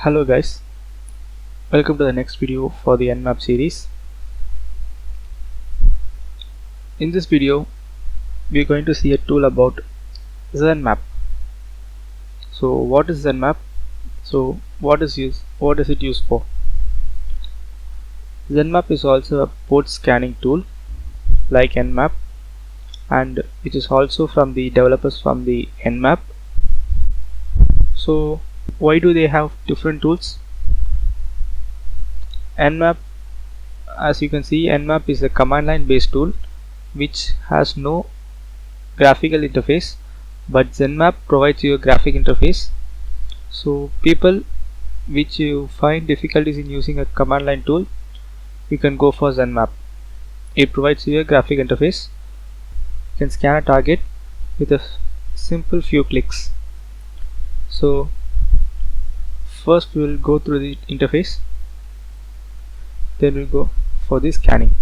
Hello guys, welcome to the next video for the Nmap series. In this video, we are going to see a tool about ZenMap. So what is ZenMap? So what is it used for? ZenMap is also a port scanning tool like Nmap, and it is also from the developers from the Nmap. So why do they have different tools? Nmap, as you can see, Nmap is a command line based tool which has no graphical interface, but ZenMap provides you a graphic interface. So people which you find difficulties in using a command line tool, you can go for ZenMap. It provides you a graphic interface. You can scan a target with a simple few clicks. So first we will go through the interface, then we'll go for the scanning.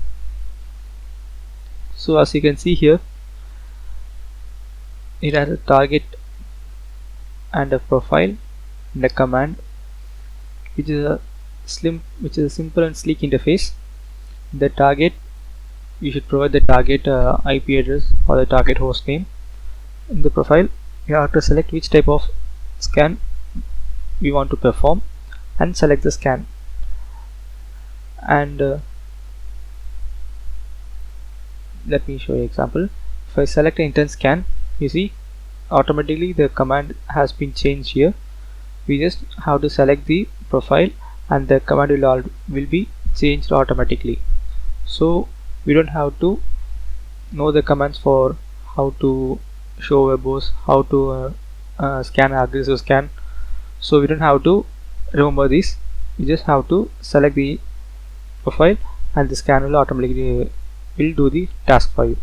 So as you can see here, it has a target and a profile and a command, which is a simple and sleek interface. The target, you should provide the target IP address or the target host name. In the profile, you have to select which type of scan we want to perform and select the scan. And let me show you an example. If I select an intent scan, you see automatically the command has been changed here. We just have to select the profile and the command will be changed automatically. So we don't have to know the commands for how to show verbose, how to scan aggressive scan. So we don't have to remember this. We just have to select the profile and the scan will automatically will do the task for you.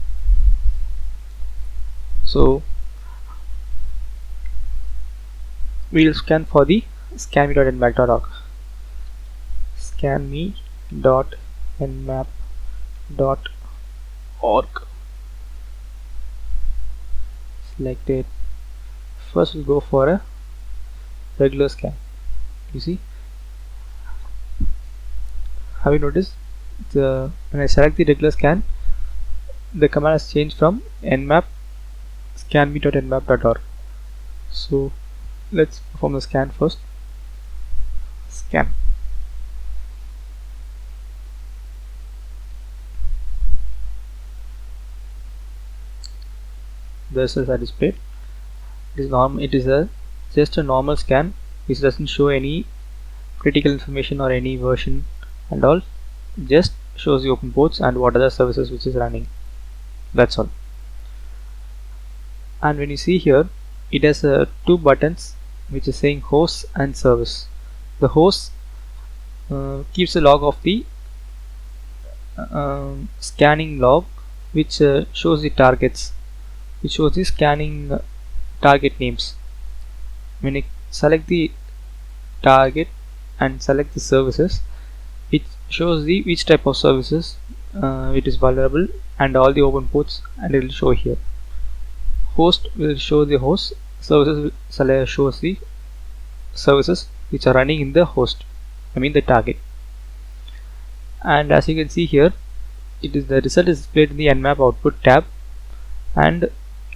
So we will scan for the scanme.nmap.org. scanme.nmap.org. Select it. First we'll go for a regular scan. You see, have you noticed when I select the regular scan, the command has changed from nmap scanme.nmap.org. So let's perform the scan first. Scan. The results are displayed. It is just a normal scan. This doesn't show any critical information or any version and all. Just shows the open ports and what are the services which is running. That's all. And when you see here, it has two buttons which is saying host and service. The host keeps a log of the scanning log, which shows the targets, which shows the scanning target names. When you select the target and select the services, it shows the which type of services it is vulnerable and all the open ports, and it will show here. Host will show the host, services will shows the services which are running in the host, the target. And as you can see here, the result is displayed in the Nmap output tab, and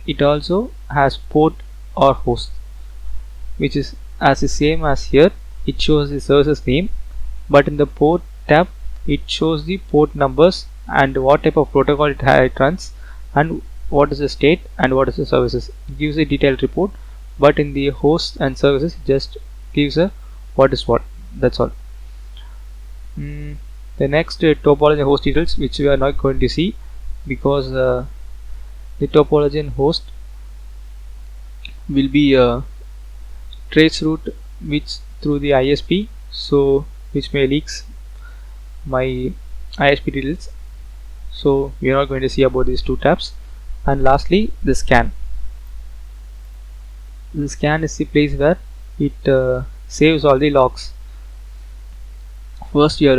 it also has port or host, which is as the same as here. It shows the services name, but in the port tab it shows the port numbers and what type of protocol it runs, and what is the state and what is the services. It gives a detailed report, but in the host and services it just gives a what is what. That's all. The next topology and host details, which we are not going to see because the topology and host will be a trace route which through the ISP, so which may leaks my ISP details. So we are not going to see about these two tabs. And lastly, the scan. The scan is the place where it saves all the logs. First we have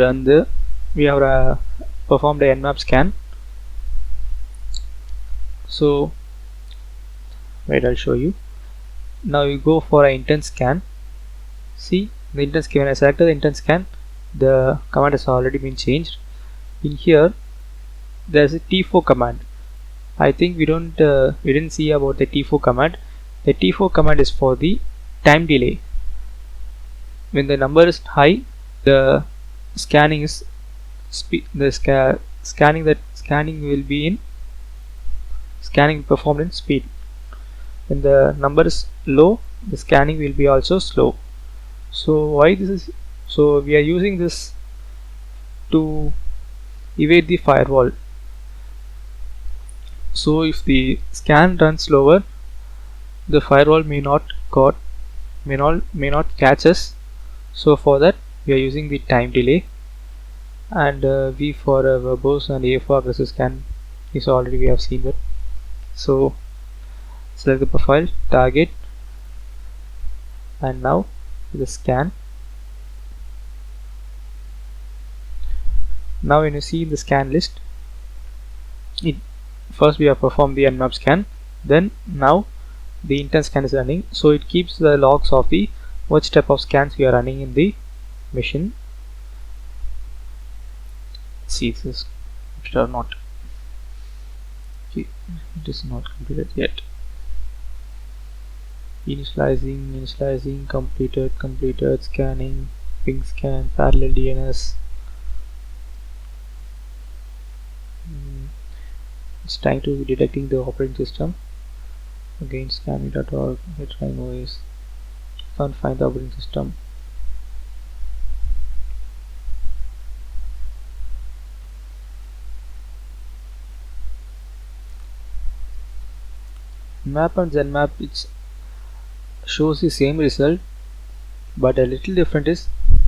performed a nmap scan. So wait, I'll show you. Now you go for an intent scan. See, The intent scan, when I selected the intent scan, the command has already been changed. In here there's a T4 command. I think we didn't see about the T4 command. The T4 command is for the time delay. When the number is high, the scanning is scanning will be in scanning performed in speed. When the number is low, the scanning will be also slow. So why this is? So we are using this to evade the firewall. So if the scan runs slower, the firewall may not catch us. So for that we are using the time delay, and V for verbose and A for aggressive scan is already we have seen that. So select the profile, target, and now the scan. Now when you see the scan list, first we have performed the Nmap scan, then now the intent scan is running, so it keeps the logs of the what step of scans we are running in the machine. See this is or not. Okay, it is not completed yet. Initializing, completed, scanning, ping scan, parallel DNS. It's trying to detecting the operating system. Again, scanning.org, trying OS. Can't find the operating system. Nmap and Zenmap, it shows the same result, but a little different is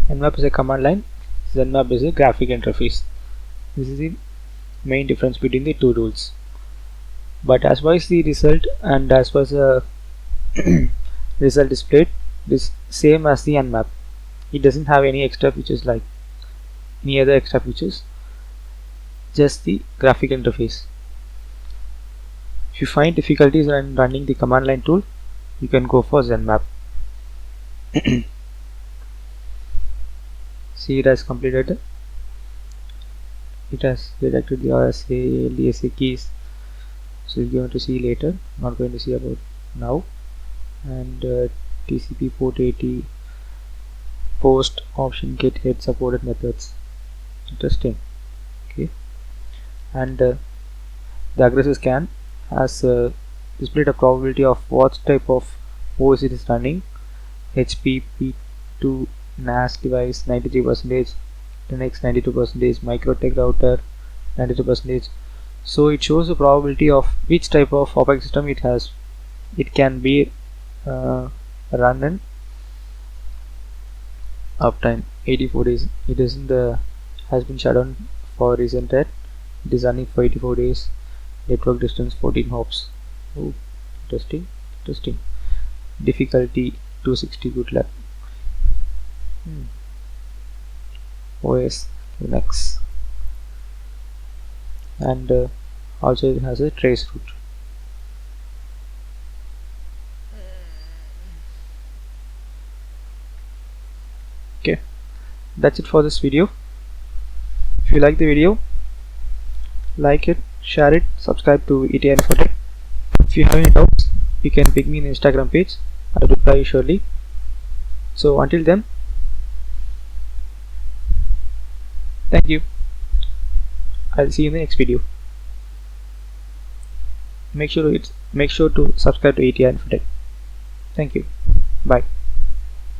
Nmap is a command line, Zenmap is a graphic interface. This is the main difference between the two rules. But as far as the result and as far as the result displayed, it is same as the Nmap. It doesn't have any extra features like any other extra features, just the graphic interface. If you find difficulties in running the command line tool, you can go for Zenmap. See, it has completed. It has detected the RSA, LDSA keys. So you're going to see later, not going to see about now. And TCP port 80, post option get head supported methods. Interesting. Okay. And the aggressive scan has displayed a probability of what type of OS it is running. HP P2 NAS device 93%, Linux 92%, Microtech router 92%. So it shows the probability of which type of operating system it has. It can be run in uptime 84 days. It isn't has been shut down for recent yet. It is running for 84 days. Network distance 14 hops. Oh, interesting. Difficulty 260 bootleg. OS Linux, and also it has a trace route. Okay, that's it for this video. If you like the video, like it, share it, subscribe to ETI Infotech. If you have any doubts, you can pick me in the Instagram page. I'll reply you shortly. So until then, thank you. I'll see you in the next video. Make sure to subscribe to ETI Infotech. Thank you. Bye.